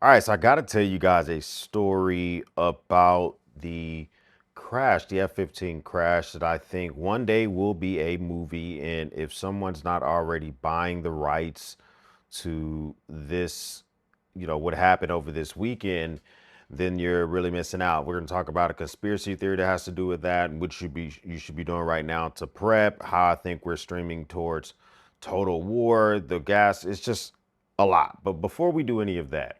All right, so I got to tell you guys a story about the crash, the F-15 crash that I think one day will be a movie. And if someone's not already buying the rights to this, what happened over this weekend, then you're really missing out. We're going to talk about a conspiracy theory that has to do with that, and which you should be doing right now to prep. How I think we're streaming towards total war, the gas. It's just a lot. But before we do any of that,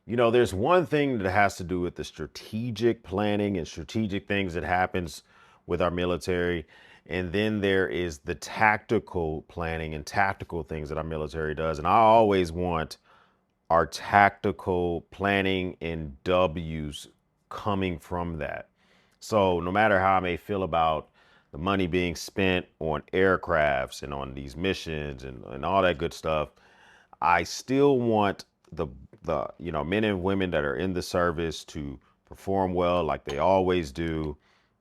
there's one thing that has to do with the strategic planning and strategic things that happens with our military. And then there is the tactical planning and tactical things that our military does. And I always want our tactical planning and W's coming from that. So no matter how I may feel about the money being spent on aircrafts and on these missions and all that good stuff, I still want the men and women that are in the service to perform well like they always do,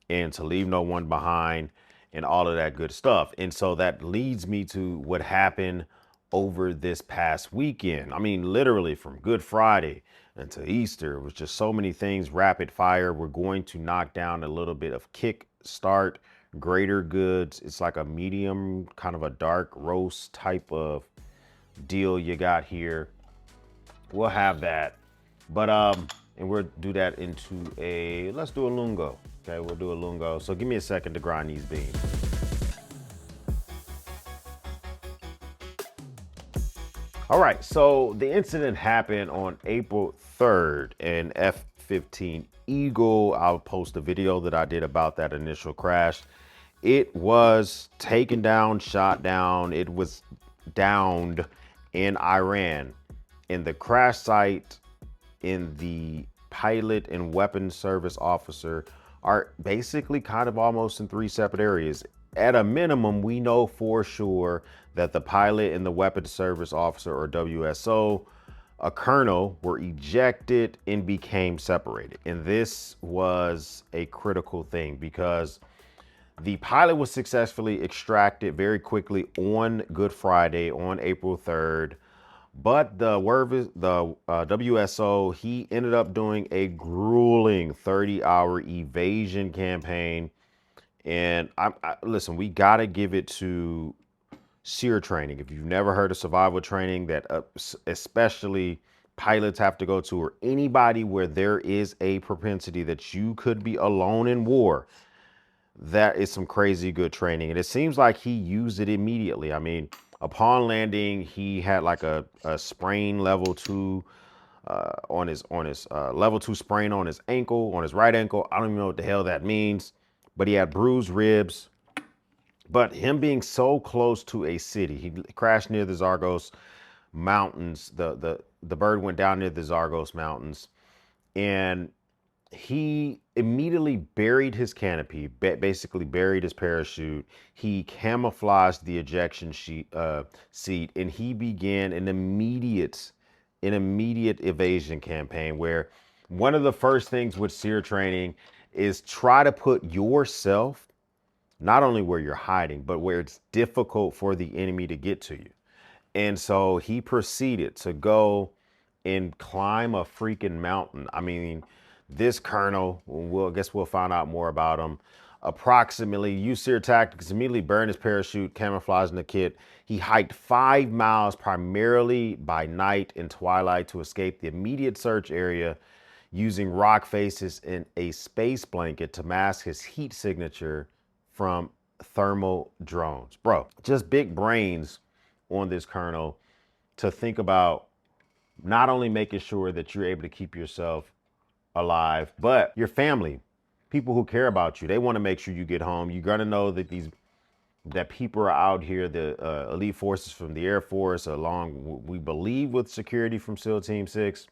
and to leave no one behind and all of that good stuff. And so that leads me to what happened over this past weekend. I mean, literally from Good Friday until Easter, it was just so many things rapid fire. We're going to knock down a little bit of kick start greater goods. It's like a medium, kind of a dark roast type of deal you got here. We'll have that. But and we'll do that into let's do a lungo. Okay, we'll do a lungo. So give me a second to grind these beans. All right, so the incident happened on April 3rd, an F-15 Eagle. I'll post a video that I did about that initial crash. It was taken down, shot down. It was downed in Iran. In the crash site, in the pilot and weapons service officer are basically kind of almost in three separate areas. At a minimum, we know for sure that the pilot and the weapons service officer, or WSO, a colonel, were ejected and became separated. And this was a critical thing because the pilot was successfully extracted very quickly on Good Friday, on April 3rd. But the WSO, he ended up doing a grueling 30-hour evasion campaign. And listen, we got to give it to SEER training. If you've never heard of survival training that especially pilots have to go to, or anybody where there is a propensity that you could be alone in war, that is some crazy good training. And it seems like he used it immediately. I mean, upon landing, he had like a sprain level 2 on his level 2 sprain on his ankle, on his right ankle. I don't even know what the hell that means, but he had bruised ribs. But him being so close to a city, he crashed near the Zagros Mountains. The bird went down near the Zagros Mountains, and he immediately buried his canopy, basically buried his parachute. He camouflaged the ejection seat, and he began an immediate evasion campaign, where one of the first things with SEER training is try to put yourself not only where you're hiding, but where it's difficult for the enemy to get to you. And so he proceeded to go and climb a freaking mountain. I mean, this colonel, I guess we'll find out more about him, approximately used SEER tactics, immediately burned his parachute, camouflaging the kit. He hiked 5 miles primarily by night and twilight to escape the immediate search area, using rock faces and a space blanket to mask his heat signature from thermal drones. Bro, just big brains on this colonel to think about not only making sure that you're able to keep yourself alive, but your family, people who care about you. They want to make sure you get home. You're gonna know that people are out here, the elite forces from the Air Force, along we believe with security from SEAL Team 6,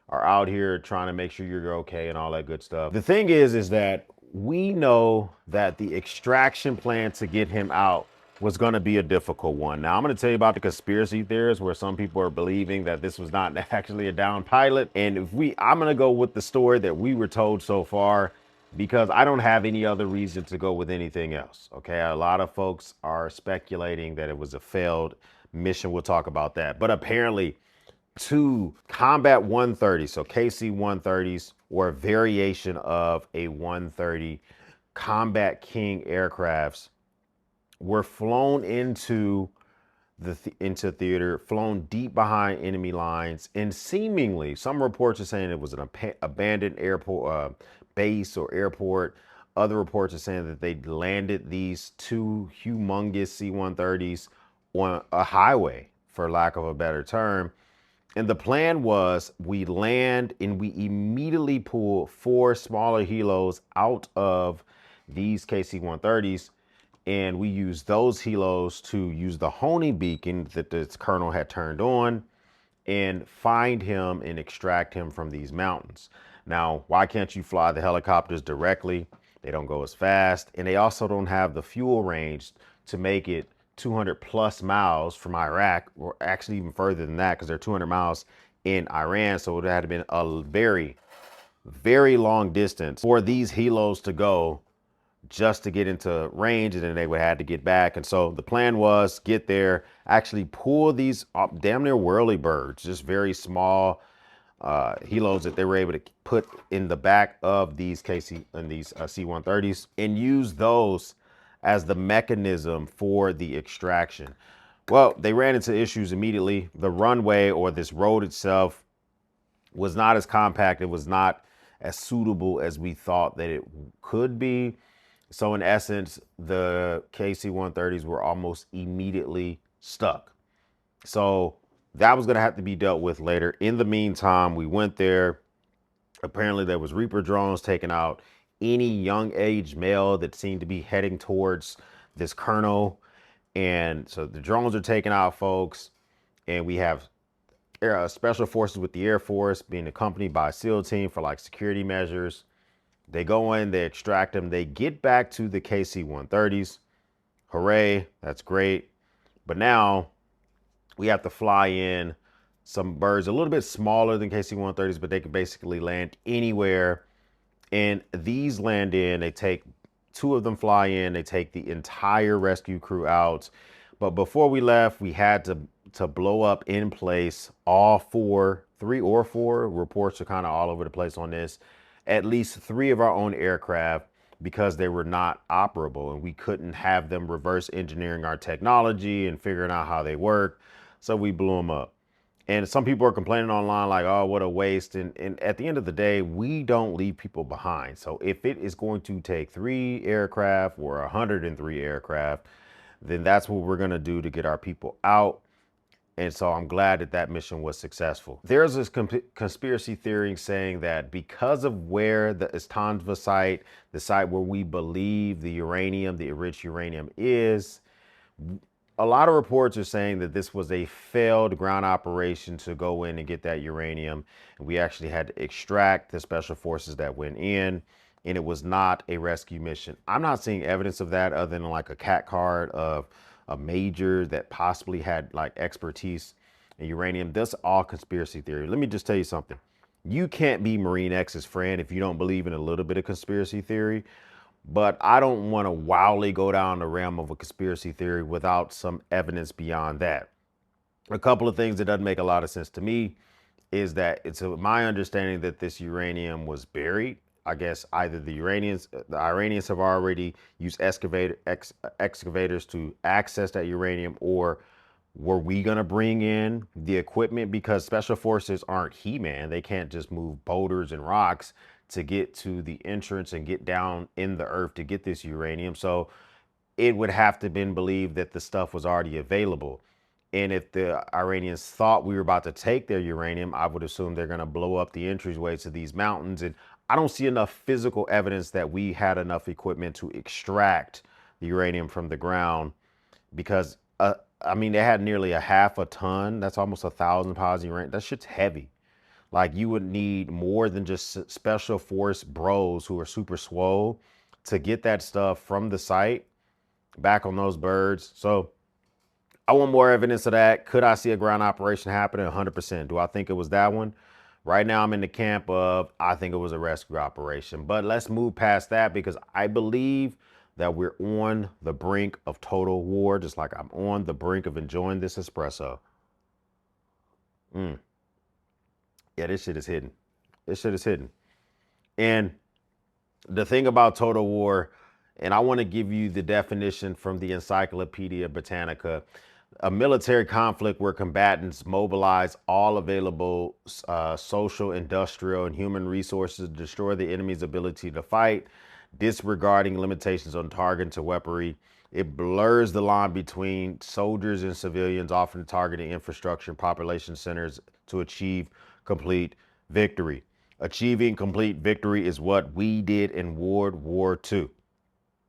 are out here trying to make sure you're okay and all that good stuff. The thing is that we know that the extraction plan to get him out was going to be a difficult one. Now, I'm going to tell you about the conspiracy theories where some people are believing that this was not actually a downed pilot. And I'm going to go with the story that we were told so far, because I don't have any other reason to go with anything else. Okay. A lot of folks are speculating that it was a failed mission. We'll talk about that. But apparently Two Combat 130, so KC 130s, or a variation of a 130 Combat King aircrafts, were flown into into theater, flown deep behind enemy lines, and seemingly, some reports are saying it was an abandoned airport base or airport. Other reports are saying that they landed these two humongous C-130s on a highway, for lack of a better term. And the plan was we land and we immediately pull four smaller helos out of these KC-130s, and we use those helos to use the homing beacon that this colonel had turned on and find him and extract him from these mountains. Now, why can't you fly the helicopters directly? They don't go as fast, and they also don't have the fuel range to make it 200 plus miles from Iraq, or actually even further than that, because they're 200 miles in Iran. So it had been a very, very long distance for these helos to go just to get into range, and then they would have to get back. And so the plan was get there, actually pull these damn near whirly birds, just very small helos that they were able to put in the back of these KC and these C-130s, and use those as the mechanism for the extraction. Well, they ran into issues immediately. The runway, or this road itself, was not as compact. It was not as suitable as we thought that it could be. So in essence, the KC-130s were almost immediately stuck. So that was going to have to be dealt with later. In the meantime, we went there. Apparently there was Reaper drones taking out any young age male that seemed to be heading towards this colonel. And so the drones are taking out folks, and we have special forces with the Air Force being accompanied by a SEAL team for like security measures. They go in, they extract them, they get back to the KC-130s. Hooray, that's great. But now we have to fly in some birds a little bit smaller than KC-130s, but they can basically land anywhere. And these land in, they take two of them, fly in, they take the entire rescue crew out. But before we left, we had to blow up in place all three or four, reports are kind of all over the place on this, at least three of our own aircraft, because they were not operable and we couldn't have them reverse engineering our technology and figuring out how they work. So we blew them up. And some people are complaining online like, oh, what a waste. And at the end of the day, we don't leave people behind. So if it is going to take 3 aircraft or 103 aircraft, then that's what we're going to do to get our people out. And so I'm glad that that mission was successful. There's this conspiracy theory saying that because of where the Istanbul site, the site where we believe the uranium, the enriched uranium is, a lot of reports are saying that this was a failed ground operation to go in and get that uranium. And we actually had to extract the special forces that went in, and it was not a rescue mission. I'm not seeing evidence of that other than like a cat card of a major that possibly had like expertise in uranium. That's all conspiracy theory. Let me just tell you something. You can't be Marine X's friend if you don't believe in a little bit of conspiracy theory. But I don't want to wildly go down the realm of a conspiracy theory without some evidence beyond that. A couple of things that doesn't make a lot of sense to me is that it's my understanding that this uranium was buried. I guess either the Iranians have already used excavators to access that uranium, or were we going to bring in the equipment? Because special forces aren't He-Man. They can't just move boulders and rocks to get to the entrance and get down in the earth to get this uranium. So it would have to have been believed that the stuff was already available. And if the Iranians thought we were about to take their uranium, I would assume they're going to blow up the entryways to these mountains. And I don't see enough physical evidence that we had enough equipment to extract the uranium from the ground, because I mean, they had nearly a half a ton. That's almost 1,000 pounds of uranium. That shit's heavy. Like, you would need more than just special force bros who are super swole to get that stuff from the site back on those birds. So I want more evidence of that. Could I see a ground operation happening? 100%. Do I think it was that one? Right now I'm in the camp of, I think it was a rescue operation. But let's move past that, because I believe that we're on the brink of total war, just like I'm on the brink of enjoying this espresso. Yeah, this shit is hidden. This shit is hidden. And the thing about total war, and I want to give you the definition from the Encyclopedia Britannica: a military conflict where combatants mobilize all available social, industrial, and human resources to destroy the enemy's ability to fight, disregarding limitations on targets or weaponry. It blurs the line between soldiers and civilians, often targeting infrastructure and population centers to achieve complete victory. Achieving complete victory is what we did in World War II.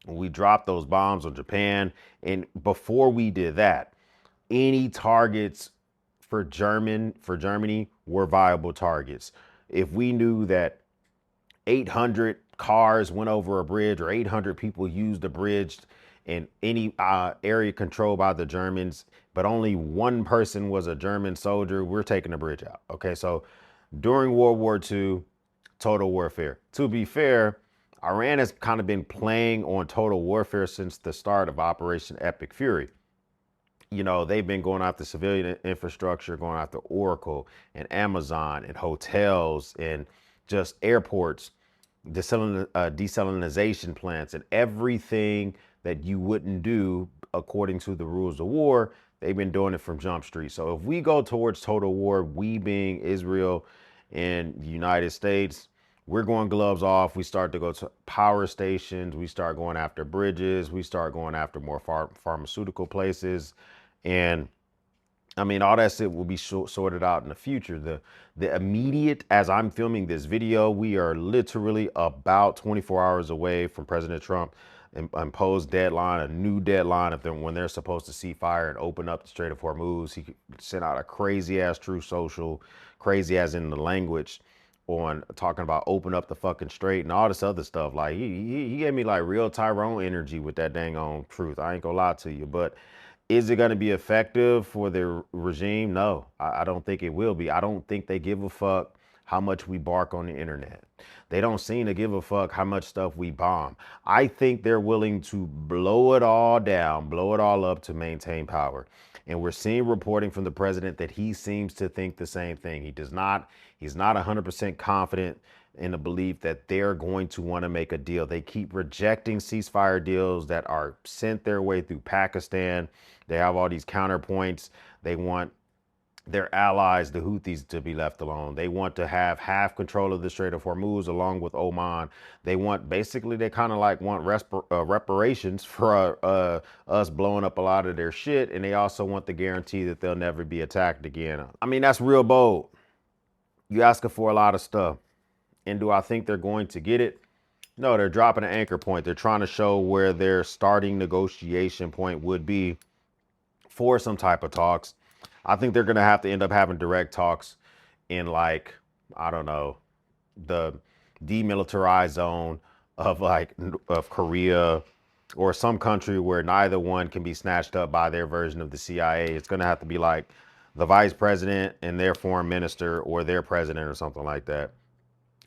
We dropped those bombs on Japan. And before we did that, any targets for Germany were viable targets. If we knew that 800 cars went over a bridge or 800 people used the bridge in any area controlled by the Germans, but only one person was a German soldier, we're taking the bridge out. Okay, so during World War II, total warfare. To be fair, Iran has kind of been playing on total warfare since the start of Operation Epic Fury. You know, they've been going after civilian infrastructure, going after Oracle and Amazon and hotels and just airports, desalinization plants, and everything that you wouldn't do according to the rules of war. They've been doing it from Jump Street. So if we go towards total war, we being Israel and the United States, we're going gloves off. We start to go to power stations. We start going after bridges. We start going after more pharmaceutical places. And I mean, all that shit will be sorted out in the future. The immediate, as I'm filming this video, we are literally about 24 hours away from President Trump imposed deadline, a new deadline of them when they're supposed to ceasefire and open up the Strait of Hormuz. He sent out a crazy ass True Social, crazy as in the language, on talking about open up the fucking strait and all this other stuff. Like he gave me like real Tyrone energy with that dang on truth. I ain't gonna lie to you, but is it going to be effective for the regime? No, I don't think it will be. I don't think they give a fuck how much we bark on the internet. They don't seem to give a fuck how much stuff we bomb. I think they're willing to blow it all down, blow it all up to maintain power. And we're seeing reporting from the president that he seems to think the same thing. He's not 100% confident in the belief that they're going to want to make a deal. They keep rejecting ceasefire deals that are sent their way through Pakistan. They have all these counterpoints. They want their allies, the Houthis, to be left alone. They want to have half control of the Strait of Hormuz along with Oman. They want, basically, they kind of like want reparations for us blowing up a lot of their shit. And they also want the guarantee that they'll never be attacked again. I mean, that's real bold. You asking for a lot of stuff. And do I think they're going to get it? No, they're dropping an anchor point. They're trying to show where their starting negotiation point would be for some type of talks. I think they're going to have to end up having direct talks in, like, I don't know, the demilitarized zone of Korea or some country where neither one can be snatched up by their version of the CIA. It's going to have to be like the vice president and their foreign minister or their president or something like that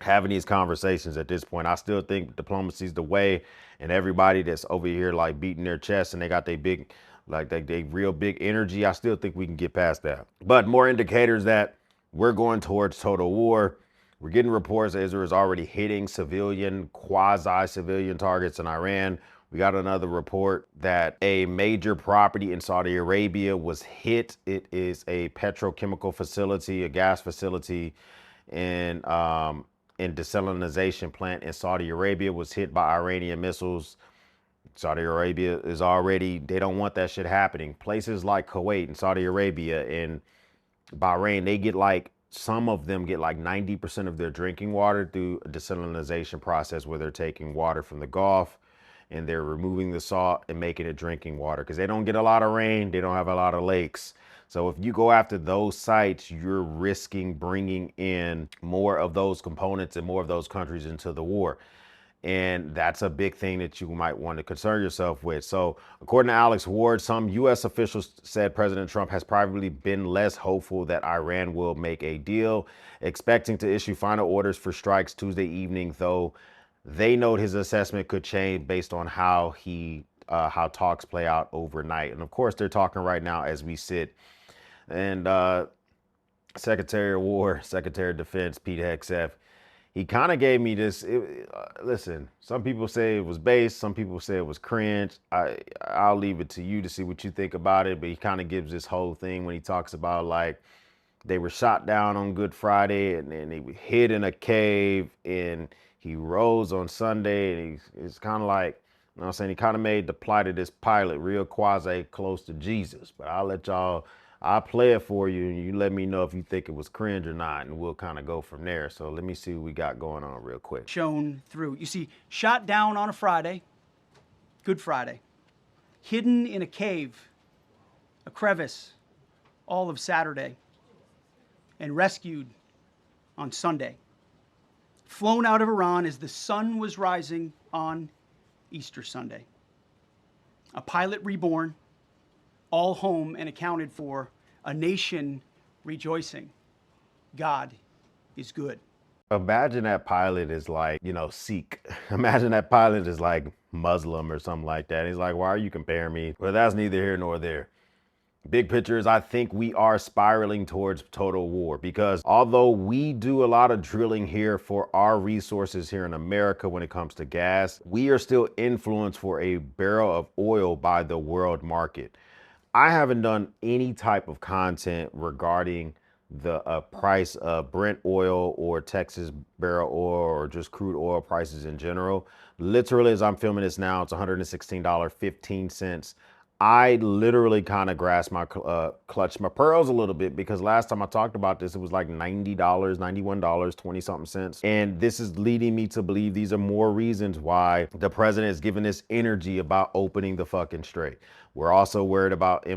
having these conversations at this point. I still think diplomacy is the way, and everybody that's over here like beating their chest and they got their big, like they real big energy, I still think we can get past that. But more indicators that we're going towards total war. We're getting reports that Israel is already hitting civilian, quasi-civilian targets in Iran. We got another report that a major property in Saudi Arabia was hit. It is a petrochemical facility, a gas facility, and desalinization plant in Saudi Arabia was hit by Iranian missiles. Saudi Arabia is already, they don't want that shit happening. Places like Kuwait and Saudi Arabia and Bahrain, they get like, some of them get like 90% of their drinking water through a desalinization process where they're taking water from the Gulf and they're removing the salt and making it drinking water because they don't get a lot of rain. They don't have a lot of lakes. So if you go after those sites, you're risking bringing in more of those components and more of those countries into the war. And that's a big thing that you might want to concern yourself with. So according to Alex Ward, some U.S. officials said President Trump has privately been less hopeful that Iran will make a deal, expecting to issue final orders for strikes Tuesday evening, though they note his assessment could change based on how talks play out overnight. And of course, they're talking right now as we sit. And Secretary of War, Secretary of Defense, Pete Hegseth, he kind of gave me this. Listen, some people say it was base, some people say it was cringe. I'll leave it to you to see what you think about it. But he kind of gives this whole thing when he talks about like they were shot down on Good Friday and then he hid in a cave and he rose on Sunday and it's kind of like, you know what I'm saying? He kind of made the plight of this pilot real quasi close to Jesus. But I'll play it for you and you let me know if you think it was cringe or not and we'll kind of go from there. So let me see what we got going on real quick. Shown through. You see, shot down on a Friday, Good Friday, hidden in a cave, a crevice, all of Saturday, and rescued on Sunday. Flown out of Iran as the sun was rising on Easter Sunday. A pilot reborn, all home and accounted for, a nation rejoicing. God is good. Imagine that pilot is like, Sikh. Imagine that pilot is like Muslim or something like that. He's like, why are you comparing me? Well, that's neither here nor there. Big picture is I think we are spiraling towards total war because although we do a lot of drilling here for our resources here in America when it comes to gas, we are still influenced for a barrel of oil by the world market. I haven't done any type of content regarding the price of Brent oil or Texas barrel oil or just crude oil prices in general. Literally, as I'm filming this now, it's $116.15. I literally kind of grasped my clutched my pearls a little bit because last time I talked about this, it was like $90, $91, 20 something cents. And this is leading me to believe these are more reasons why the president is giving this energy about opening the fucking strait. We're also worried about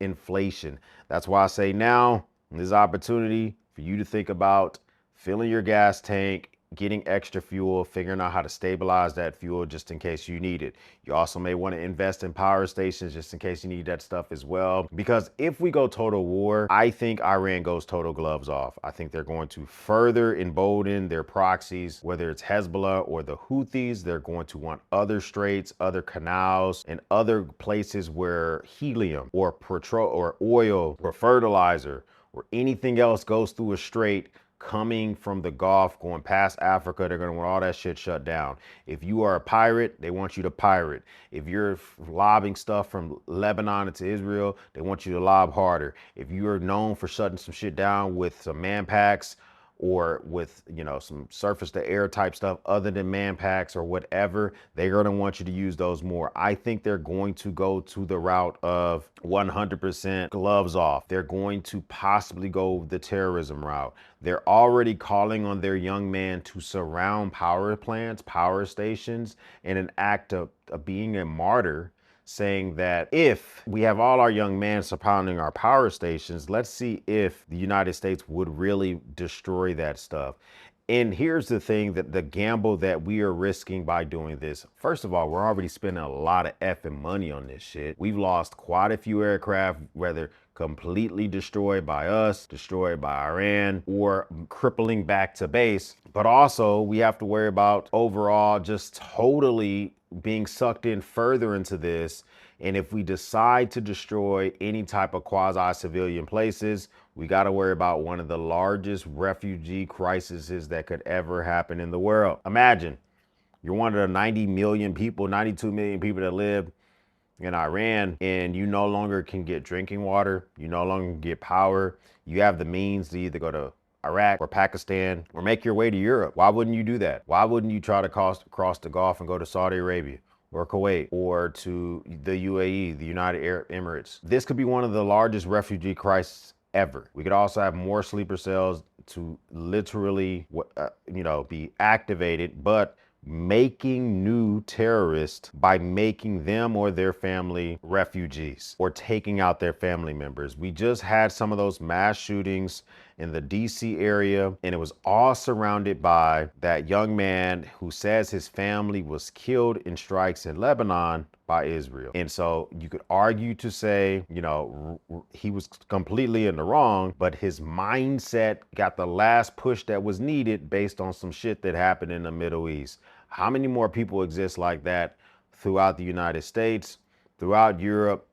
inflation. That's why I say now, this opportunity for you to think about filling your gas tank, getting extra fuel, figuring out how to stabilize that fuel just in case you need it. You also may want to invest in power stations just in case you need that stuff as well. Because if we go total war, I think Iran goes total gloves off. I think they're going to further embolden their proxies, whether it's Hezbollah or the Houthis. They're going to want other straits, other canals, and other places where helium or petrol or oil or fertilizer or anything else goes through a strait coming from the Gulf, going past Africa, they're going to want all that shit shut down. If you are a pirate, they want you to pirate. If you're lobbing stuff from Lebanon into Israel, they want you to lob harder. If you are known for shutting some shit down with some man packs or with, some surface to air type stuff other than man packs or whatever, they're going to want you to use those more. I think they're going to go to the route of 100% gloves off. They're going to possibly go the terrorism route. They're already calling on their young man to surround power plants, power stations, in an act of being a martyr, saying that if we have all our young men surrounding our power stations, let's see if the United States would really destroy that stuff. And here's the thing, that the gamble that we are risking by doing this. First of all, we're already spending a lot of effing money on this shit. We've lost quite a few aircraft, whether completely destroyed by us, destroyed by Iran, or crippling back to base. But also we have to worry about overall just totally being sucked in further into this. And if we decide to destroy any type of quasi-civilian places, we got to worry about one of the largest refugee crises that could ever happen in the world. Imagine you're one of the 90 million people, 92 million people that live in Iran, and you no longer can get drinking water. You no longer can get power. You have the means to either go to Iraq or Pakistan or make your way to Europe. Why wouldn't you do that? Why wouldn't you try to cross the Gulf and go to Saudi Arabia or Kuwait or to the UAE, the United Arab Emirates? This could be one of the largest refugee crises ever. We could also have more sleeper cells to literally, be activated, but making new terrorists by making them or their family refugees or taking out their family members. We just had some of those mass shootings in the DC area, and it was all surrounded by that young man who says his family was killed in strikes in Lebanon by Israel. And so you could argue to say, he was completely in the wrong, but his mindset got the last push that was needed based on some shit that happened in the Middle East. How many more people exist like that throughout the United States, throughout Europe,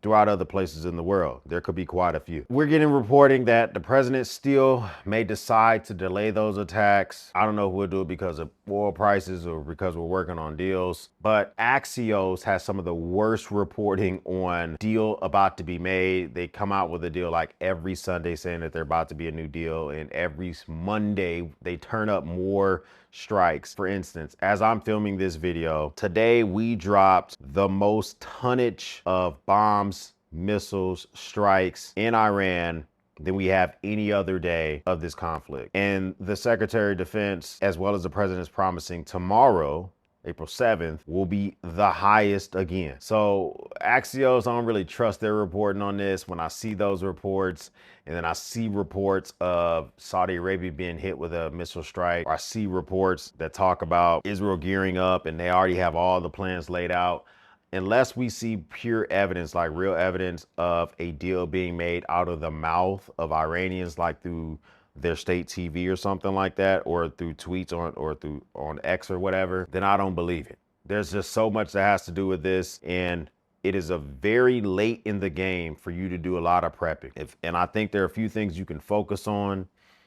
throughout other places in the world. There could be quite a few. We're getting reporting that the president still may decide to delay those attacks. I don't know if we'll do it because of oil prices or because we're working on deals, but Axios has some of the worst reporting on deal about to be made. They come out with a deal like every Sunday saying that they're about to be a new deal, and every Monday they turn up more strikes. For instance, as I'm filming this video, today we dropped the most tonnage of bombs, missiles, strikes in Iran than we have any other day of this conflict. And the Secretary of Defense, as well as the president, is promising tomorrow, April 7th, will be the highest again. So Axios, I don't really trust their reporting on this. When I see those reports, and then I see reports of Saudi Arabia being hit with a missile strike, or I see reports that talk about Israel gearing up and they already have all the plans laid out, unless we see pure evidence, like real evidence of a deal being made out of the mouth of Iranians, like through their state TV or something like that, or through tweets on X or whatever, then I don't believe it. There's just so much that has to do with this, and it is a very late in the game for you to do a lot of prepping. And I think there are a few things you can focus on.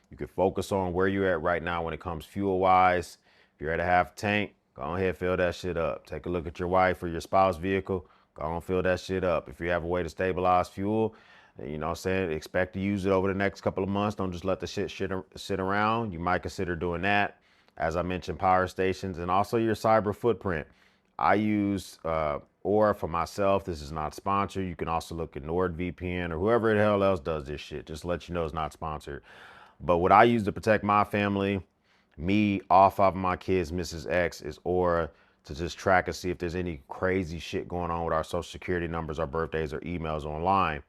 You can focus on where you're at right now when it comes fuel wise. If you're at a half tank, go ahead, fill that shit up. Take a look at your wife or your spouse vehicle. Go on, fill that shit up. If you have a way to stabilize fuel, you know what I'm saying, expect to use it over the next couple of months. Don't just let the shit sit around. You might consider doing that. As I mentioned, power stations, and also your cyber footprint. I use Aura for myself. This is not sponsored. You can also look at NordVPN or whoever the hell else does this shit. Just to let you know it's not sponsored. But what I use to protect my family, me, all 5 of my kids, Mrs. X, is Aura, to just track and see if there's any crazy shit going on with our social security numbers, our birthdays, or emails online.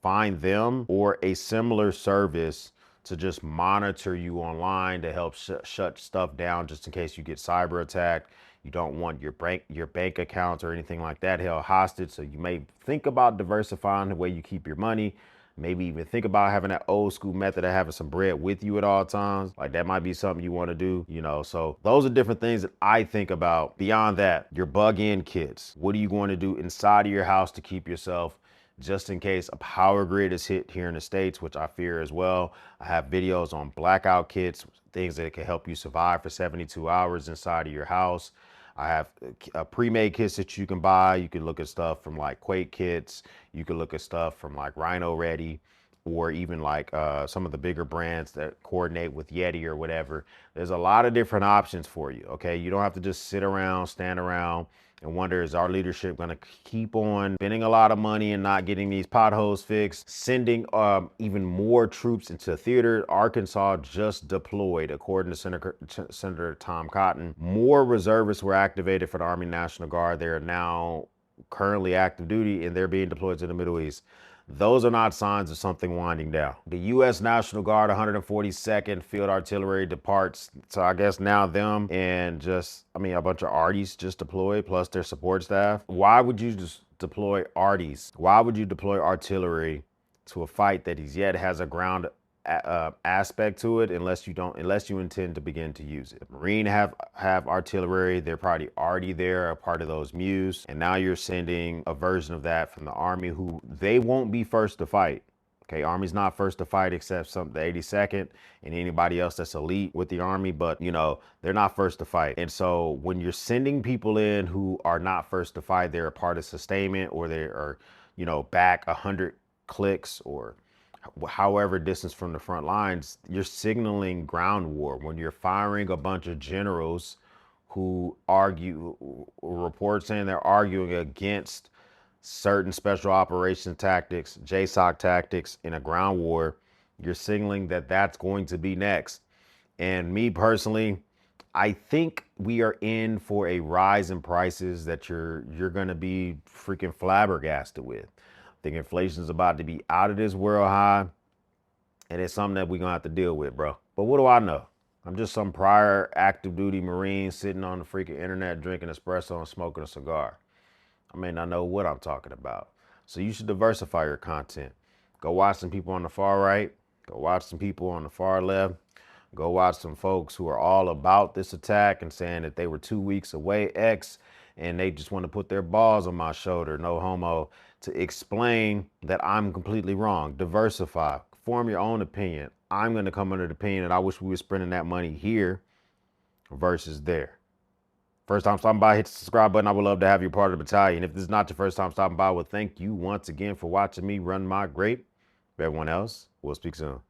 Find them or a similar service to just monitor you online to help shut stuff down just in case you get cyber attacked. You don't want your bank accounts or anything like that held hostage. So you may think about diversifying the way you keep your money. Maybe even think about having that old school method of having some bread with you at all times. Like that might be something you want to do, you know. So those are different things that I think about. Beyond that, your bug-in kits. What are you going to do inside of your house to keep yourself, just in case a power grid is hit here in the States, which I fear as well. I have videos on blackout kits, things that can help you survive for 72 hours inside of your house. I have pre-made kits that you can buy. You can look at stuff from like Quake kits. You can look at stuff from like Rhino Ready, or even like some of the bigger brands that coordinate with Yeti or whatever. There's a lot of different options for you, okay? You don't have to just sit around, stand around, and wonder, is our leadership going to keep on spending a lot of money and not getting these potholes fixed, sending even more troops into theater? Arkansas just deployed, according to Senator Tom Cotton. More reservists were activated for the Army National Guard. They are now currently active duty, and they're being deployed to the Middle East. Those are not signs of something winding down. The U.S. National Guard 142nd Field Artillery departs. So I guess now them and just, I mean, a bunch of arties just deployed, plus their support staff. Why would you just deploy arties? Why would you deploy artillery to a fight that is yet has a ground aspect to it, unless you intend to begin to use it? Marine have artillery. They're probably already there, a part of those MUs, and now you're sending a version of that from the Army, who they won't be first to fight. Okay, Army's not first to fight except the 82nd and anybody else that's elite with the Army, but you know, they're not first to fight. And so when you're sending people in who are not first to fight, they're a part of sustainment, or they are, you know, back 100 clicks or however distance from the front lines, you're signaling ground war. When you're firing a bunch of generals who report saying they're arguing against certain special operations tactics, JSOC tactics in a ground war, you're signaling that that's going to be next. And me personally, I think we are in for a rise in prices that you're going to be freaking flabbergasted with. I think inflation is about to be out of this world high, and it's something that we're gonna have to deal with, bro. But what do I know? I'm just some prior active duty Marine sitting on the freaking internet drinking espresso and smoking a cigar. I may not know what I'm talking about. So you should diversify your content. Go watch some people on the far right. Go watch some people on the far left. Go watch some folks who are all about this attack and saying that they were 2 weeks away, and they just want to put their balls on my shoulder. No homo. to explain that I'm completely wrong. Diversify, form your own opinion. I'm going to come under the opinion that I wish we were spending that money here versus there. First time stopping by, hit the subscribe button. I would love to have you part of the battalion. If this is not your first time stopping by, well, thank you once again for watching me run my grape. For everyone else, we'll speak soon.